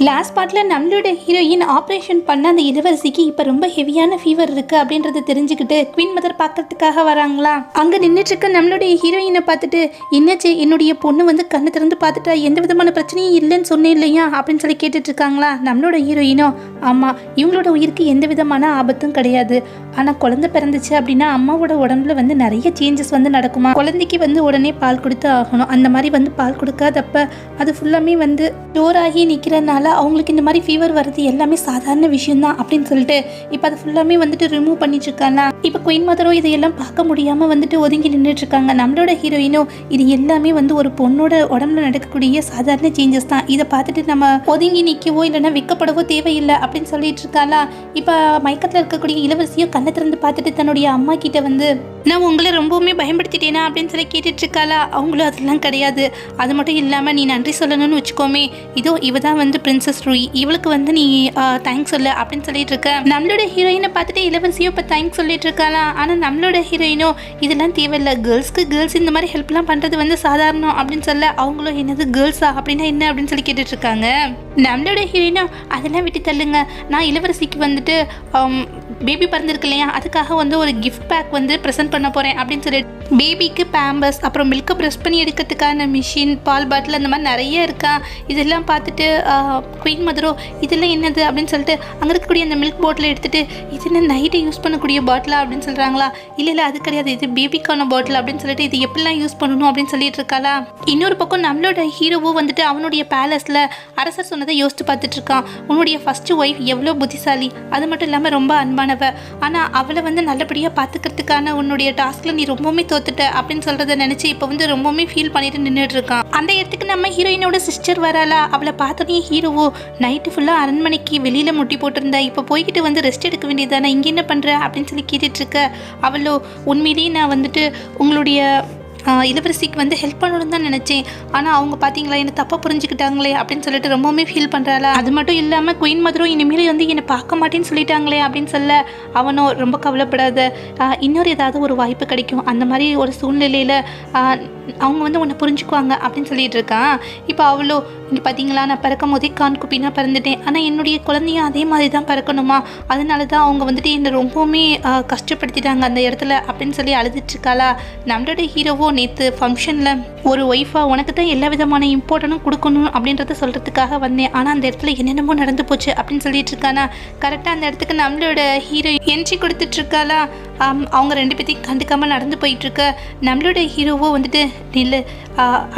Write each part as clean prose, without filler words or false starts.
Last பார்ட்டில் நம்மளோட heroine operation பண்ண அந்த இளவரசிக்கு இப்போ ரொம்ப ஹெவியான ஃபீவர் இருக்குது அப்படின்றத தெரிஞ்சுக்கிட்டு குவீன் மதர் பார்க்கறதுக்காக வராங்களா. அங்கே நின்றுட்டு இருக்க நம்மளுடைய ஹீரோயினை பார்த்துட்டு, என்னாச்சு என்னுடைய பொண்ணு வந்து கண்ணு திறந்து பார்த்துட்டா, எந்த விதமான பிரச்சனையும் இல்லைன்னு சொன்னேன் இல்லையா அப்படின்னு சொல்லி கேட்டுட்டு இருக்காங்களா. நம்மளோட ஹீரோயினோ, ஆமாம் இவங்களோட உயிருக்கு எந்த விதமான ஆபத்தும் கிடையாது, ஆனால் குழந்தை பிறந்துச்சு அப்படின்னா அம்மாவோட உடம்புல வந்து நிறைய சேஞ்சஸ் வந்து நடக்குமா, குழந்தைக்கு வந்து உடனே பால் கொடுத்து ஆகணும், அந்த மாதிரி வந்து பால் கொடுக்காதப்ப அது ஃபுல்லாமே வந்து ஸ்டோர் ஆகி நிற்கிறனால அவங்களுக்கு இந்த மாதிரி ஃபீவர் வருது எல்லாமே சாதாரண விஷயம்தான் அப்படின்னு சொல்லிட்டு இப்போ அதை ஃபுல்லாமே வந்துட்டு ரிமூவ் பண்ணிட்டு இருக்காங்க. இப்போ குயின் மதரோ இதையெல்லாம் பார்க்க முடியாமல் வந்துட்டு ஒதுங்கி நின்றுட்டு இருக்காங்க. நம்மளோட ஹீரோயினோ, இது எல்லாமே வந்து ஒரு பொண்ணோட உடம்புல நடக்கக்கூடிய சாதாரண சேஞ்சஸ் தான், இதை பார்த்துட்டு நம்ம ஒதுங்கி நிற்கவோ இல்லைன்னா விற்கப்படவோ தேவையில்லை அப்படின்னு சொல்லிட்டு இருக்காளா. இப்போ மயக்கத்தில் இருக்கக்கூடிய இளவரசியோ கண்ணை திறந்து பார்த்துட்டு தன்னுடைய அம்மா கிட்ட வந்து, நான் உங்களை ரொம்பவுமே பயன்படுத்திட்டேனா அப்படின்னு சொல்லி கேட்டுட்டு இருக்காளா. அவங்களும் அதெல்லாம் கிடையாது, அது மட்டும் இல்லாமல் நீ நன்றி சொல்லணும்னு வச்சுக்கோமே, இதோ இவ தான் வந்து பிரின்சஸ் ரூயி, இவளுக்கு வந்து நீ தேங்க்ஸ் சொல்லு அப்படின்னு சொல்லிட்டு இருக்க. நம்மளோட ஹீரோயினை பார்த்துட்டு இளவரசியோ இப்போ தேங்க்ஸ் சொல்லிட்டு இருக்காளா. ஆனால் நம்மளோட ஹீரோயினோ, இதெல்லாம் தேவையில்லை, கேர்ள்ஸ்க்கு கேர்ள்ஸ் இந்த மாதிரி ஹெல்ப்லாம் பண்ணுறது வந்து சாதாரணம் அப்படின்னு சொல்ல, அவங்களும் என்னது கேர்ள்ஸா அப்படின்னா என்ன அப்படின்னு சொல்லி கேட்டுட்டு இருக்காங்க. நம்மளோட ஹீரோயினோ, அதெல்லாம் விட்டு தள்ளுங்க, நான் இளவரசிக்கு வந்துட்டு பேபி பிறந்திருக்கு இல்லையா, அதுக்காக வந்து ஒரு கிஃப்ட் பேக் வந்து ப்ரெசென்ட் பண்ண போகிறேன் அப்படின்னு சொல்லிட்டு பேபிக்கு பேம்பர்ஸ், அப்புறம் மில்கை ப்ரெஸ் பண்ணி எடுக்கிறதுக்கான மிஷின், பால் பாட்டில், அந்த மாதிரி நிறைய இருக்கா. இதெல்லாம் பார்த்துட்டு குயின் மதரோ, இதெல்லாம் என்னது அப்படின்னு சொல்லிட்டு அங்கே இருக்கக்கூடிய அந்த மில்க் பாட்டிலை எடுத்துகிட்டு, இது என்ன நைட்டு யூஸ் பண்ணக்கூடிய பாட்டிலா அப்படின்னு சொல்கிறாங்களா. இல்லை அது கிடையாது, இது பேபிக்கான பாட்டில் அப்படின்னு சொல்லிட்டு இது எப்படிலாம் யூஸ் பண்ணணும் அப்படின்னு சொல்லிட்டு இருக்காளா. இன்னொரு பக்கம் நம்மளோட ஹீரோவும் வந்துட்டு அவனுடைய பேலஸில் அரசர் சொன்னதை யோசித்து பார்த்துட்டு இருக்கான். உன்னுடைய ஃபஸ்ட்டு ஒய்ஃப் எவ்வளோ புத்திசாலி, அது மட்டும் இல்லாமல் ரொம்ப அன்பானவ, ஆனால் அவளை வந்து நல்லபடியாக பார்த்துக்கிறதுக்கான உன்னுடைய டாஸ்கில் நீ ரொம்பவுமே தோத்துட்ட அப்படின்னு சொல்கிறத நினச்சி இப்போ வந்து ரொம்பவுமே ஃபீல் பண்ணிட்டு நின்றுட்டு இருக்கான். அந்த இடத்துக்கு நம்ம ஹீரோயினோட சிஸ்டர் வராளா. அவளை பார்த்தோன்னே ஹீரோவோ, நைட்டு ஃபுல்லாக அரண்மனைக்கு வெளியில் முட்டி போட்டிருந்தா, இப்போ போய்கிட்டு வந்து ரெஸ்ட் எடுக்க வேண்டியதானே, இங்கே என்ன பண்ணுற அப்படின்னு சொல்லி கேட்டுட்டு இருக்க. அவளோ, உண்மையிலேயே நான் வந்துட்டு உங்களுடைய இளவரசிக்கு வந்து ஹெல்ப் பண்ணணும்னு தான் நினச்சேன், ஆனால் அவங்க பார்த்தீங்களா என்னை தப்பாக புரிஞ்சுக்கிட்டாங்களே அப்படின்னு சொல்லிட்டு ரொம்பவுமே ஃபீல் பண்ணுறாளா. அது மட்டும் இல்லாமல் குயின் மதரும் இனிமேல் வந்து என்னை பார்க்க மாட்டேன்னு சொல்லிட்டாங்களே அப்படின்னு சொல்ல, அவனோ ரொம்ப கவலைப்படாத, இன்னொரு ஏதாவது ஒரு வாய்ப்பு கிடைக்கும், அந்த மாதிரி ஒரு சூழ்நிலையில் அவங்க வந்து உன்னை புரிஞ்சுக்குவாங்க அப்படின்னு சொல்லிட்டு இருக்கான். இப்போ அவ்வளோ, இங்கே பார்த்தீங்களா நான் பிறக்கும் போதே கான் குப்பினா பிறந்துட்டேன், ஆனால் என்னுடைய குழந்தையும் அதே மாதிரி தான் பிறக்கணுமா, அதனால தான் அவங்க வந்துட்டு என்னை ரொம்பவுமே கஷ்டப்படுத்திட்டாங்க அந்த இடத்துல அப்படின்னு சொல்லி அழுதுட்டுருக்காளா. நம்மளோட ஹீரோவோ, நேற்று ஃபங்க்ஷனில் ஒரு ஒய்ஃபாக உனக்கு தான் எல்லா விதமான இம்பார்ட்டனும் கொடுக்கணும் அப்படின்றத சொல்கிறதுக்காக வந்தேன், ஆனால் அந்த இடத்துல என்னென்னமோ நடந்து போச்சு அப்படின்னு சொல்லிட்டு இருக்கானா. கரெக்டாக அந்த இடத்துக்கு நம்மளோட ஹீரோ என்ட்ரி கொடுத்துட்ருக்காளா. அவங்க ரெண்டு பேர்த்தையும் கண்டுக்காமல் நடந்து போயிட்டுருக்க. நம்மளோட ஹீரோவோ வந்துட்டு, இல்லை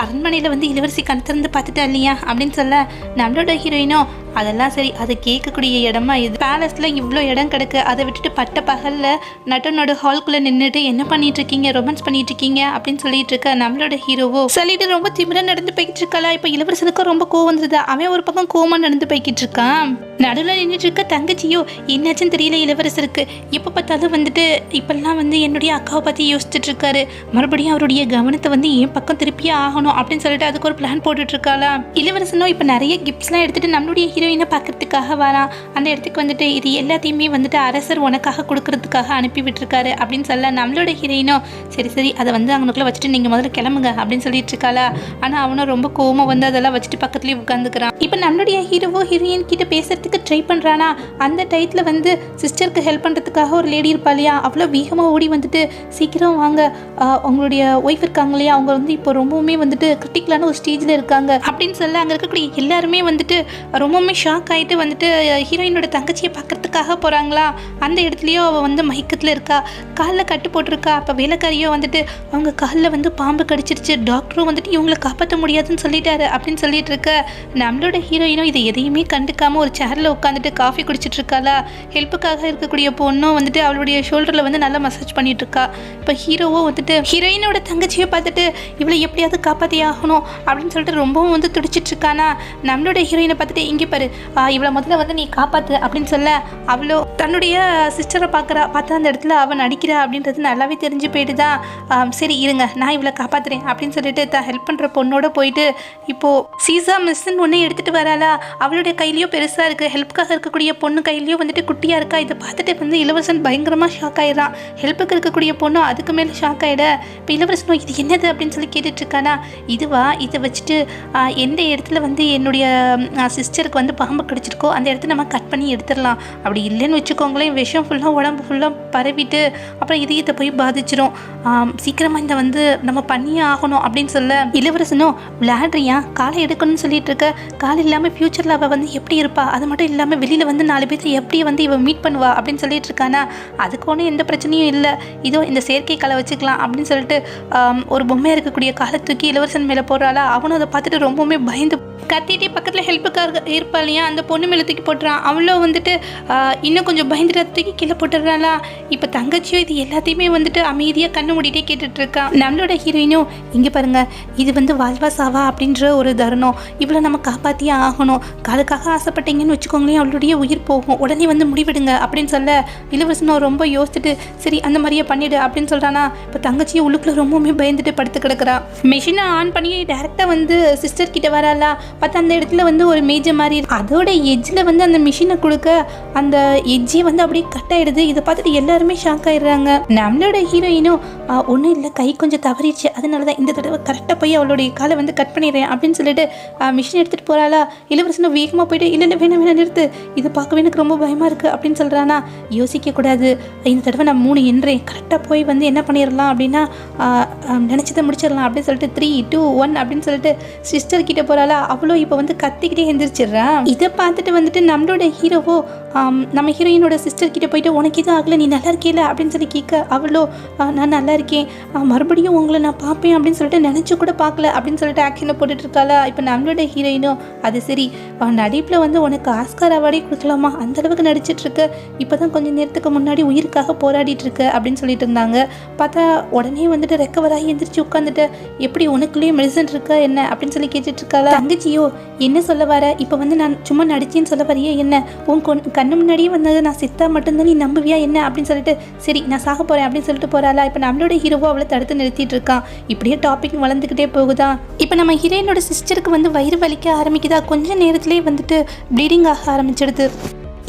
அரண்மனையில் வந்து இளவரசி கண் திறந்து பார்த்துட்டா இல்லையா அப்படின்னு சொல்ல, நம்மளோட ஹீரோயினோ, அதெல்லாம் சரி, அது கேட்கக்கூடிய இடமா இது, பேலஸில் இவ்வளோ இடம் கிடக்கு, அதை விட்டுட்டு பட்ட பகலில் நட்டனோட ஹால்குள்ளே நின்றுட்டு என்ன பண்ணிட்டு இருக்கீங்க, ரொமான்ஸ் பண்ணிட்டு இருக்கீங்க அப்படின்னு சொல்லிட்டு இருக்க. நம்மளோட ஹீரோவோ சொல்லிட்டு ரொம்ப திமிர நடந்து போய்கிட்டு இருக்காளா. இப்போ இளவரசனுக்கும் ரொம்ப கோவம் வந்துருது, அவன் ஒரு பக்கம் கோவமாக நடந்து போய்கிட்டு இருக்கான். நடுவில் நின்றுட்டு இருக்க தங்கச்சியோ, என்னாச்சுன்னு தெரியல இளவரசருக்கு, எப்போ பார்த்தாலும் வந்துட்டு இப்பெல்லாம் வந்து என்னுடைய அக்காவை பற்றி யோசிச்சுட்டு இருக்காரு, மறுபடியும் அவருடைய கவனத்தை வந்து என் பக்கம் திருப்பியே ஆகணும் அப்படின்னு சொல்லிட்டு அதுக்கு ஒரு பிளான் போட்டுட்டு இருக்காளா. இளவரசனோ இப்போ நிறைய கிஃப்ட்ஸ்லாம் எடுத்துட்டு நம்மளுடைய ஹீரோயினை பார்க்கறதுக்காக வரான். அந்த இடத்துக்கு வந்துட்டு இது எல்லாத்தையுமே வந்துட்டு அரசர் உனக்காக கொடுக்கறதுக்காக அனுப்பி விட்டுருக்காரு அப்படின்னு சொல்ல, நம்மளோட ஹீரோயினோ, சரி அதை வந்து அவனுக்குள்ள வச்சுட்டு நீங்கள் முதல்ல கிளம்புங்க அப்படின்னு சொல்லிட்டு இருக்காளா. ஆனால் அவனும் ரொம்ப கோவமாக வந்து அதெல்லாம் வச்சுட்டு பக்கத்துலேயே உட்காந்துக்கிறான். இப்போ நம்மளுடைய ஹீரோவோ ஹீரோயின் கிட்ட பேசுறதுக்கு ட்ரை பண்ணுறானா. அந்த டயத்தில் வந்து சிஸ்டருக்கு ஹெல்ப் பண்ணுறதுக்காக ஒரு லேடி இருப்பா இல்லையா, அவ்வளோ வேகமாக ஓடி வந்துட்டு, சீக்கிரம் வாங்க, அவங்களுடைய ஒய்ஃப் இருக்காங்க இல்லையா, அவங்க வந்து இப்போ ரொம்பவுமே வந்துட்டு கிரிட்டிக்கலான ஒரு ஸ்டேஜில் இருக்காங்க அப்படின்னு சொல்ல, அங்கே இருக்கக்கூடிய எல்லாருமே வந்துட்டு ரொம்பவுமே ஷாக் ஆகிட்டு வந்துட்டு ஹீரோயினோட தங்கச்சியை பார்க்கறதுக்காக போகிறாங்களா. அந்த இடத்துலையோ அவள் வந்து மயக்கத்தில் இருக்கா, காலில் கட்டு போட்டிருக்கா. அப்போ வேலைக்காரியோ வந்துட்டு அவங்க காலில் வந்து பாம்பு கடிச்சிருச்சு, டாக்டரும் வந்துட்டு இவங்களை காப்பாற்ற முடியாதுன்னு சொல்லிட்டாரு அப்படின்னு சொல்லிட்டு இருக்க. நம்மளோட ஹீரோயினோ இதை எதையுமே கண்டுக்காமல் ஒரு சேரில் உட்காந்துட்டு காஃபி குடிச்சிட்டு இருக்காளா. ஹெல்ப்புக்காக இருக்கக்கூடிய பொண்ணும் வந்துட்டு அவளுடைய ஷோல்டரில் வந்து நல்லா மசாஜ் பண்ணிட்டு இருக்கா. இப்போ ஹீரோவோ வந்துட்டு ஹீரோயினோட தங்கச்சியை பார்த்துட்டு இவளை எப்படியாவது காப்பாற்றி ஆகணும் அப்படின்னு சொல்லிட்டு ரொம்பவும் வந்து துடிச்சிட்டு இருக்கானா. நம்மளோட ஹீரோயினை பார்த்துட்டு, இங்கே பாரு, இவளை முதல்ல வந்து நீ காப்பாற்று அப்படின்னு சொல்ல, அவ்வளோ தன்னுடைய சிஸ்டரை பார்த்தா அந்த இடத்துல அவன் நடிக்கிறா அப்படின்றது நல்லாவே தெரிஞ்சு போயிட்டுதான். சரி இருங்க, நான் இவளை காப்பாற்றுறேன் அப்படின்னு சொல்லிட்டு தான் ஹெல்ப் பண்ணுற பொண்ணோட போயிட்டு இப்போது சீசா மிஸ்ன்னு ஒன்று எடுத்துகிட்டு வராளா. அவளுடைய கையிலையும் பெருசாக இருக்குது. அவனுக்கு ஹெல்ப்புக்காக இருக்கக்கூடிய பொண்ணு கையிலையும் வந்துட்டு குட்டியாக இருக்கா. இதை பார்த்துட்டு வந்து இளவரசன் பயங்கரமாக ஷாக் ஆயிடுறான். ஹெல்ப்புக்கு இருக்கக்கூடிய பொண்ணு அதுக்கு மேலே ஷாக் ஆகிட. இப்போ இளவரசனும் இது என்னது அப்படின்னு சொல்லி கேட்டுட்ருக்கானா. இதுவா, இதை வச்சுட்டு எந்த இடத்துல வந்து என்னுடைய சிஸ்டருக்கு வந்து பாம்பு கிடச்சிருக்கோ அந்த இடத்த நம்ம கட் பண்ணி எடுத்துடலாம். அப்படி இல்லைன்னு வச்சுக்கோங்களேன், விஷம் ஃபுல்லாக உடம்பு ஃபுல்லாக பரவிட்டு அப்புறம் இதயத்தை போய் பாதிச்சிடும். சீக்கிரமாக இந்த வந்து நம்ம பண்ணியே ஆகணும் அப்படின்னு சொல்ல இளவரசனும் விளையாடுறியா, காலை எடுக்கணும்னு சொல்லிட்டு இருக்க, கால் இல்லாமல் ஃப்யூச்சரில் அவள் வந்து எப்படி இருப்பா, அது மட்டும் இல்லாமல் வெளியில் வந்து 4 பேர் எப்படி வந்து இவள் மீட் பண்ணுவா அப்படின்னு சொல்லிட்டு இருக்கானா. அதுக்கு ஒன்றும் எந்த பிரச்சனையும் இல்லை, இதோ இந்த செயற்கை காலை வச்சுக்கலாம் அப்படின்னு சொல்லிட்டு ஒரு பொம்மையாக இருக்கக்கூடிய காலை தூக்கி இளவரசன் மேலே போடுறாளா. அவனும் அதை பார்த்துட்டு ரொம்பவுமே பயந்து கத்திட்டே பக்கத்தில் ஹெல்ப்புக்காக இருப்பா இல்லையா, அந்த பொண்ணு மேலே தூக்கி போட்டுறான். அவளோ வந்துட்டு இன்னும் கொஞ்சம் பயந்துட்டு தூக்கி கீழே போட்டுடுறாளா. இப்போ தங்கச்சியோ இது எல்லாத்தையுமே வந்துட்டு அமைதியாக கண்ணு மூடிட்டே கேட்டுட்டு இருக்கா. நம்மளோட ஹீரோயினும் இங்கே பாருங்க, இது வந்து வாழ்வா சாவா அப்படின்ற ஒரு தருணம், இவ்வளோ நம்ம காப்பாற்றியே ஆகணும், காலுக்காக ஆசைப்பட்டீங்கன்னு வச்சுக்கோங்களேன் அவளுடைய உயிர் போகும், உடனே வந்து முடிவிடுங்க அப்படின்னு சொல்ல இளவரசனும் ரொம்ப யோசிச்சுட்டு சரி அந்த மாதிரியே பண்ணிவிடு அப்படின்னு சொல்கிறானா. இப்போ தங்கச்சியை உள்ளுக்குள்ளே ரொம்பவுமே பயந்துட்டு படுத்து கிடக்குறா. மிஷினை ஆன் பண்ணி டேரெக்டாக வந்து சிஸ்டர் கிட்ட வராளா. பார்த்து அந்த இடத்துல வந்து ஒரு மேஜை மாதிரி அதோட எஜ்ஜில் வந்து அந்த மிஷினை கொடுக்க அந்த எஜ்ஜே வந்து அப்படியே கட் ஆகிடுது. இதை பார்த்துட்டு எல்லாருமே ஷாக் ஆகிடுறாங்க. நம்மளோட ஹீரோயினும் ஒன்றும் இல்லை, கை கொஞ்சம் தவறிடுச்சு, அதனால தான் இந்த தடவை கரெக்டாக போய் அவளுடைய காலை வந்து கட் பண்ணிடுறேன் அப்படின்னு சொல்லிட்டு மிஷின் எடுத்துகிட்டு போகிறாளா. இளவரசனும் வேகமாக போயிட்டு இல்லை இல்லை வேணாம் வேணாம் நிறுத்து, இதை பார்க்கவே எனக்கு ரொம்ப பயமாக இருக்குது அப்படின்னு சொல்கிறானா. யோசிக்கக்கூடாது, இந்த தடவை நான் 3 எண்றேன், கரெக்டாக போய் வந்து என்ன பண்ணிடலாம் அப்படின்னா நினச்சதை முடிச்சிடலாம் அப்படின்னு சொல்லிட்டு 3, 2, 1 அப்படின்னு சொல்லிட்டு சிஸ்டர் கிட்ட போகிறாளா. அவ்வளோ இப்போ வந்து கத்திக்கிட்டே எந்திரிச்சிடுறா. இதை பார்த்துட்டு வந்துட்டு நம்மளோட ஹீரோவோ நம்ம ஹீரோயினோட சிஸ்டர் கிட்ட போயிட்டு உனக்கு எதுவும் ஆகலை, நீ நல்லா இருக்கேல அப்படின்னு சொல்லி கேட்க அவ்வளோ நான் நல்லா இருக்கேன், மறுபடியும் உங்களை நான் பார்ப்பேன் அப்படின்னு சொல்லிட்டு நினச்சி கூட பார்க்கல அப்படின்னு சொல்லிட்டு ஆக்ஷனை போட்டுட்டு இருக்காளா. இப்போ நம்மளோட ஹீரோயினும் அது சரி நடிப்பில் வந்து உனக்கு ஆஸ்கார் அவார்டே கொடுக்கலாமா, அந்த அளவுக்கு நடிச்சிட்டு இருக்க, இப்போ தான் கொஞ்சம் நேரத்துக்கு முன்னாடி உயிருக்காக போராடிட்டு இருக்க அப்படின்னு சொல்லிட்டு இருந்தாங்க. பார்த்தா உடனே வந்துட்டு ரெக்கவர் ஆகி எந்திரிச்சு உட்காந்துட்டு எப்படி உனக்குள்ளேயே மெடிசன் இருக்கா என்ன அப்படின்னு சொல்லி கேட்டுட்டு இருக்காளா. தங்கச்சியோ என்ன சொல்ல வர, இப்போ வந்து நான் சும்மா நடிச்சேன்னு சொல்ல வரையே என்ன, உன் கண்ணு முன்னாடியே வந்தது நான் சித்தா மட்டும்தான் நீ நம்புவியா என்ன அப்படின்னு சொல்லிட்டு சரி நான் சாக போகிறேன் அப்படின்னு சொல்லிட்டு போகிறாளா. இப்போ நம்மளோட ஹீரோவோ அவளை தடுத்து நிறுத்திட்டு இருக்கான். இப்படியே டாபிக் வளர்ந்துக்கிட்டே போகுதா. இப்போ நம்ம ஹீரோயினோட சிஸ்டருக்கு வந்து வயிறு வலிக்க ஆரம்பிக்குதா. கொஞ்சம் நேரத்துலேயே வந்துட்டு ப்ளீடிங் ஆக ஆரம்பிச்சிடுது.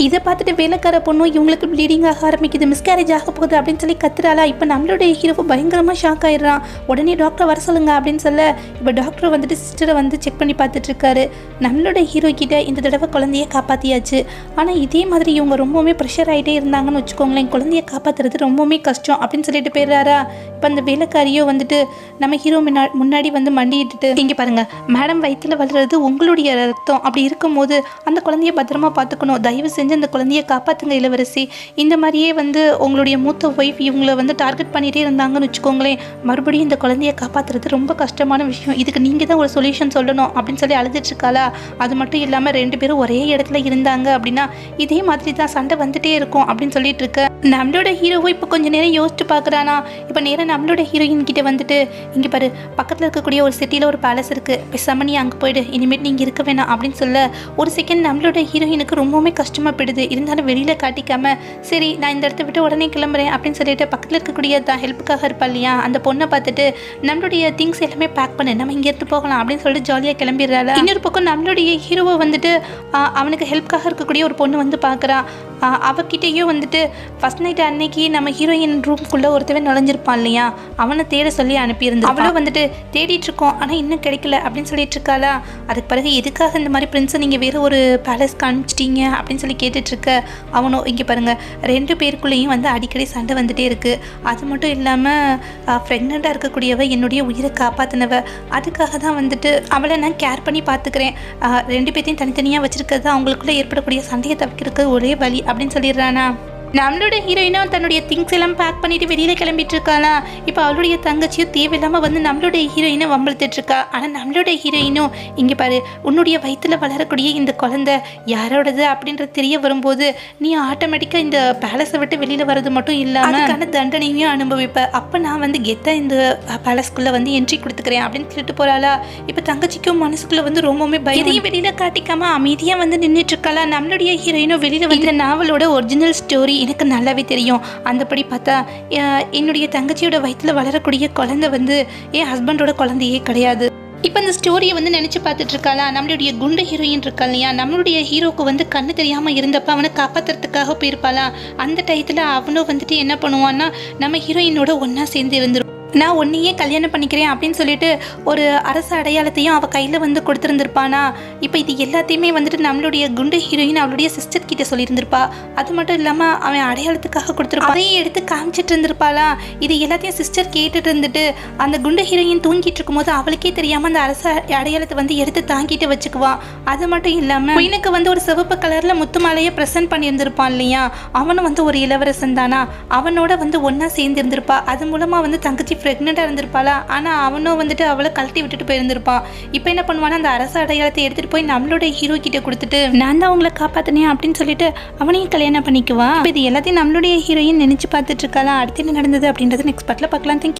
இதை பார்த்துட்டு வேலைக்கார பொண்ணும் இவங்களுக்கு ப்ளீடிங் ஆக ஆரம்பிக்குது, மிஸ்கேரேஜ் ஆக போகுது அப்படின்னு சொல்லி கத்துறாளா. இப்போ நம்மளுடைய ஹீரோ பயங்கரமாக ஷாக் ஆயிடுறான். உடனே டாக்டர் வர சொல்லுங்க அப்படின்னு சொல்ல இப்போ டாக்டர் வந்துட்டு சிஸ்டரை வந்து செக் பண்ணி பார்த்துட்டு இருக்காரு. நம்மளோட ஹீரோ கிட்ட இந்த தடவை குழந்தைய காப்பாற்றியாச்சு, ஆனால் இதே மாதிரி இவங்க ரொம்பவுமே ப்ரெஷர் ஆகிட்டே இருந்தாங்கன்னு வச்சுக்கோங்களேன், குழந்தைய காப்பாற்றுறது ரொம்பவுமே கஷ்டம் அப்படின்னு சொல்லிட்டு போயிடுறாரா. இப்போ அந்த வேலைக்காரியோ வந்துட்டு நம்ம ஹீரோ முன்னாடி வந்து மண்டிட்டு இங்கே பாருங்க மேடம் வயிற்றில் வளர்றது உங்களுடைய ரத்தம், அப்படி இருக்கும்போது அந்த குழந்தைய பத்திரமா பார்த்துக்கணும், தயவு செஞ்சு அந்த குழந்தைய காப்பாற்றுங்க இளவரசி. இந்த மாதிரியே வந்து உங்களுடைய மூத்த ஒய்ஃப் இவங்களை வந்து டார்கெட் பண்ணிகிட்டே இருந்தாங்கன்னு வச்சுக்கோங்களேன், மறுபடியும் இந்த குழந்தைய காப்பாற்றுறது ரொம்ப கஷ்டமான விஷயம், இதுக்கு நீங்கள் தான் ஒரு சொல்யூஷன் சொல்லணும் அப்படின்னு சொல்லி அழுதுட்ருக்காளா. அது மட்டும் இல்லாமல் 2 பேரும் ஒரே இடத்துல இருந்தாங்க அப்படின்னா இதே மாதிரி தான் சண்டை வந்துட்டே இருக்கும் அப்படின்னு சொல்லிட்டு இருக்க நம்மளோட ஹீரோவும் இப்போ கொஞ்சம் நேரம் யோசிச்சு பார்க்குறானா. இப்போ நேரம் நம்மளோட ஹீரோயின் கிட்டே வந்துட்டு இங்கே பாரு பக்கத்தில் இருக்கக்கூடிய ஒரு சிட்டியில் ஒரு பேலஸ் இருக்குது, பேசாம நீ அங்கே போயிடு, இனிமேட் நீங்கள் இருக்க வேணாம் அப்படின்னு சொல்ல ஒரு செகண்ட் நம்மளோட ஹீரோயினுக்கு ரொம்பவுமே கஷ்டமாக போயிடுது. இருந்தாலும் வெளியில் காட்டிக்காம சரி நான் இந்த இடத்த விட்டு உடனே கிளம்புறேன் அப்படின்னு சொல்லிட்டு பக்கத்தில் இருக்கக்கூடிய தான் ஹெல்ப்புக்காக இருப்பா இல்லையா அந்த பொண்ணை பார்த்துட்டு நம்மளுடைய திங்ஸ் எல்லாமே பேக் பண்ணு, நம்ம இங்கேருந்து போகலாம் அப்படின்னு சொல்லிட்டு ஜாலியாக கிளம்பிடுறாள். இன்னொரு பக்கம் நம்மளுடைய ஹீரோவை வந்துட்டு அவனுக்கு ஹெல்ப்புக்காக இருக்கக்கூடிய ஒரு பொண்ணு வந்து பார்க்குறா. அவகிட்டையும் வந்துட்டு ஃபர்ஸ்ட் நைட் அன்னைக்கு நம்ம ஹீரோயின் ரூம்குள்ளே ஒருத்தவன் நுழைஞ்சிருப்பான் இல்லையா, அவனை தேட சொல்லி அனுப்பியிருந்தான். அவளும் வந்துட்டு தேடிட்டு இருக்கோம் ஆனால் இன்னும் கிடைக்கல அப்படின்னு சொல்லிட்டு இருக்காளா. அதுக்கு பிறகு எதுக்காக இந்த மாதிரி பிரின்ஸை நீங்கள் வேறு ஒரு பேலஸ்க்கு அனுப்பிச்சிட்டீங்க அப்படின்னு சொல்லி கேட்டுட்ருக்க அவனும் இங்கே பாருங்கள் 2 பேருக்குள்ளேயும் வந்து அடிக்கடி சண்டை வந்துட்டே இருக்குது. அது மட்டும் இல்லாமல் ப்ரெக்னெண்ட்டாக இருக்கக்கூடியவ என்னுடைய உயிரை காப்பாற்றினவ, அதுக்காக தான் வந்துட்டு அவளை நான் கேர் பண்ணி பார்த்துக்கிறேன், 2 பேர்த்தையும் தனித்தனியாக வச்சுருக்கிறது அவங்களுக்குள்ளே ஏற்படக்கூடிய சண்டையை தவிர்க்கிறதுக்கு ஒரே வழி அப்படின்னு சொல்லிடுறானா. நம்மளோட ஹீரோயினும் தன்னுடைய திங்ஸ் எல்லாம் பேக் பண்ணிட்டு வெளியில் கிளம்பிட்டு இருக்காளா. இப்போ அவளுடைய தங்கச்சியும் தேவையில்லாமல் வந்து நம்மளுடைய ஹீரோயினை வம்பளுத்துட்டு இருக்கா. ஆனால் நம்மளோட ஹீரோயினும் இங்கே பாரு உன்னுடைய வயிற்றில் வளரக்கூடிய இந்த குழந்தை யாரோடது அப்படின்றது தெரிய வரும்போது நீ ஆட்டோமேட்டிக்காக இந்த பேலஸை விட்டு வெளியில் வர்றது மட்டும் இல்லாமல் அதுக்கான தண்டனையும் அனுபவிப்ப, அப்போ நான் வந்து கெத்தாக இந்த பேலஸ்குள்ளே வந்து என்ட்ரி கொடுத்துக்கிறேன் அப்படின்னு சொல்லிட்டு போகிறாளா. இப்போ தங்கச்சிக்கும் மனசுக்குள்ளே வந்து ரொம்பவுமே பயத்தையும் வெளியில் காட்டிக்காமல் அமைதியாக வந்து நின்றுட்டு இருக்காளா. நம்மளுடைய ஹீரோயினும் வெளியில் வந்து நாவலோட ஒரிஜினல் ஸ்டோரி எனக்கு நல்லாவே தெரியும். அந்தபடி பார்த்தா என்னுடைய தங்கச்சியோட வயிற்றில் வளரக்கூடிய குழந்தை வந்து என் ஹஸ்பண்டோட குழந்தையே கிடையாது. இப்போ இந்த ஸ்டோரியை வந்து நினச்சி பார்த்துட்டு இருக்காளா, நம்மளுடைய குண்டு ஹீரோயின் இருக்கா இல்லையா, நம்மளுடைய ஹீரோக்கு வந்து கண்ணு தெரியாமல் இருந்தப்ப அவனை காப்பாற்றுறதுக்காக போயிருப்பாளா. அந்த டயத்தில் அவனும் வந்துட்டு என்ன பண்ணுவான்னா நம்ம ஹீரோயினோட ஒன்றா சேர்ந்து இருந்துரும். நான் உன்னையே கல்யாணம் பண்ணிக்கிறேன் அப்படின்னு சொல்லிட்டு ஒரு அரசு அடையாளத்தையும் அவள் கையில் வந்து கொடுத்துருந்துருப்பானா. இப்போ இது எல்லாத்தையுமே வந்துட்டு நம்மளுடைய குண்டு ஹீரோயின் அவளுடைய சிஸ்டர் கிட்ட சொல்லியிருந்திருப்பா. அது மட்டும் இல்லாமல் அவன் அடையாளத்துக்காக கொடுத்துருப்பா, அதையும் எடுத்து காமிச்சிட்டு இருந்திருப்பாளா. இது எல்லாத்தையும் சிஸ்டர் கேட்டுட்டு இருந்துட்டு அந்த குண்டு ஹீரோயின் தூங்கிட்டு இருக்கும்போது அவளுக்கே தெரியாமல் அந்த அரசு அடையாளத்தை வந்து எடுத்து தாங்கிட்டு வச்சுக்குவான். அது மட்டும் இல்லாமல் குயினுக்கு வந்து ஒரு சிவப்பு கலரில் முத்து மாலையை ப்ரெசென்ட் பண்ணியிருந்திருப்பான் இல்லையா, அவனும் வந்து ஒரு இளவரசன் தானா, அவனோட வந்து ஒன்றா சேர்ந்துருந்திருப்பா. அது மூலமாக வந்து தங்கச்சி ப்ரெக்னெண்ட்டாக இருந்திருப்பாளா. ஆனால் அவனும் வந்துட்டு அவளை கழட்டி விட்டுட்டு போயிருந்திருப்பான். இப்போ என்ன பண்ணுவானா, அந்த அரசு அடையாளத்தை எடுத்துகிட்டு போய் நம்மளோட ஹீரோ கிட்ட கொடுத்துட்டு நான் தான் அவங்கள காப்பாற்றினேன் அப்படின்னு சொல்லிட்டு அவனையும் கல்யாணம் பண்ணிக்குவான். இப்போ இது எல்லாத்தையும் நம்மளுடைய ஹீரோயின் நினச்சி பார்த்துட்டு இருக்காளா. அடுத்து என்ன நடந்தது அப்படின்றது நெக்ஸ்ட் பார்ட்டில் பார்க்கலாம். தேங்க்யூ.